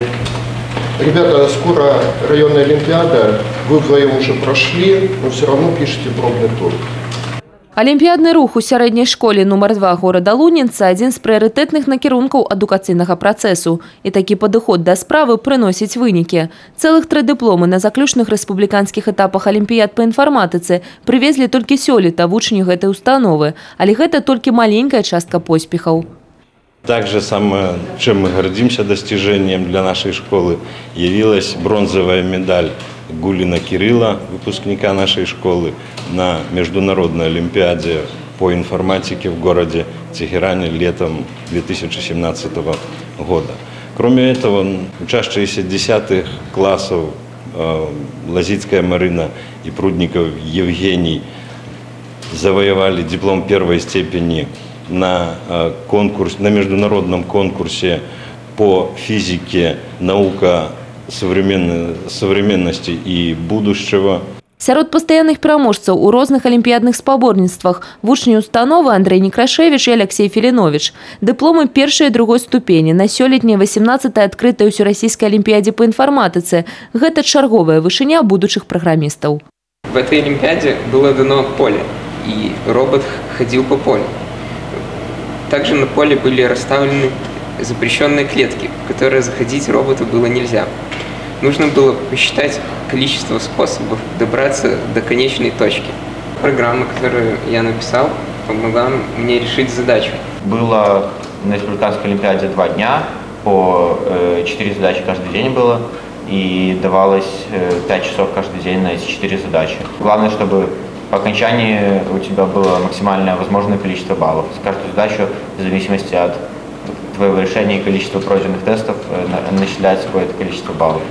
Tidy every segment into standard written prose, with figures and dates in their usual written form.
Ребята, скоро районная олимпиада, вы вдвоем уже прошли, но все равно пишете пробный тур. Алімпіядны рух у сярэдняй школе нумар 2 горада Лунінца – адзін з прыярытэтных накірункаў адукацыйнага працэсу. І такі падыход да справы прыносіць вынікі. Цэлых 3 дыпломы на заключных рэспубліканскіх этапах алімпіяд па інфарматыцы прывезлі толькі сёлета вучні гэтай установы. Але гэта толькі маленькая частка поспехаў. Также самое, чем мы гордимся достижением для нашей школы, явилась бронзовая медаль Гулина Кирилла, выпускника нашей школы, на международной олимпиаде по информатике в городе Тегеране летом 2017 года. Кроме этого, учащиеся 10 классов Лазицкая Марина и Прудников Евгений завоевали диплом первой степени на международном конкурсе по физике, наука современности и будущего. Сярод пастаянных пераможцаў у розных алімпіядных спаборніцтвах вучні установы Андрей Некрашевич и Алексей Филинович. Дыпломы первой и другой ступени на сёлетняй 18-й адкрытай усёрасійскай алімпіядзе по інфарматыцы. Гэта чарговая вышыня будущих программистов. В этой олимпиаде было дано поле, и робот ходил по полю. Также на поле были расставлены запрещенные клетки, в которые заходить роботу было нельзя. Нужно было посчитать количество способов добраться до конечной точки. Программа, которую я написал, помогла мне решить задачу. Было на республиканской олимпиаде 2 дня, по 4 задачи каждый день было, и давалось 5 часов каждый день на эти 4 задачи. Главное, чтобы по окончании у тебя было максимальное возможное количество баллов. С каждую задачу, в зависимости от твоего решения и количества пройденных тестов, начисляется какое-то количество баллов.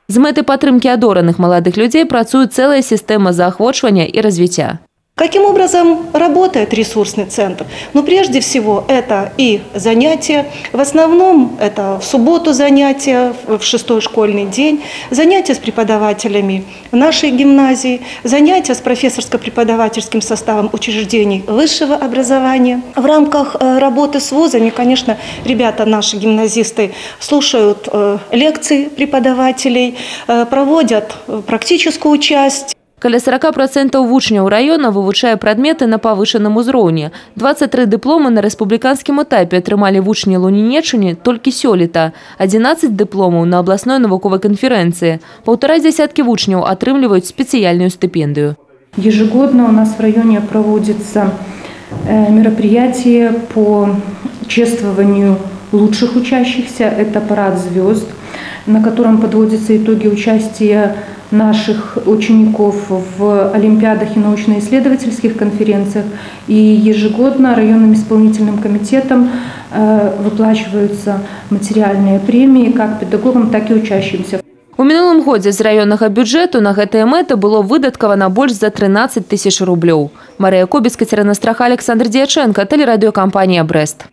З мэты падтрымкі адораных маладых людзей працуе целая система заахвочвання и развития. Каким образом работает ресурсный центр? Ну, прежде всего, это и занятия. В основном это в субботу занятия, в 6-й школьный день, занятия с преподавателями нашей гимназии, занятия с профессорско-преподавательским составом учреждений высшего образования. В рамках работы с вузами, конечно, ребята, наши гимназисты, слушают лекции преподавателей, проводят практическую часть. Каля 40% вучняў района вывучае прадметы на павышаным узроўні. 23 дыпломы на рэспубліканскім этапе атрымалі вучні Лунінеччыны толькі сёлета. 11 дыпломаў на абласной навуковай канферэнцыі. 1,5 десяткі вучняў атрымліваюць спецыяльную стипендию. Ежегодно у нас в районе проводится мероприятие по чествованию лучших учащихся. Это парад звезд, на котором подводятся итоги участия наших учеников в олимпиадах и научно-исследовательских конференциях. И ежегодно районным исполнительным комитетом выплачиваются материальные премии как педагогам, так и учащимся. У мінулым годзе з раённага бюджэту на гэтыя мэты было выдаткавана больш за 13 000 рублёў. Марыя Кобіцка, Кацярына Страха, Александр Дьяченко, тэлерадыёкампанія «Брест».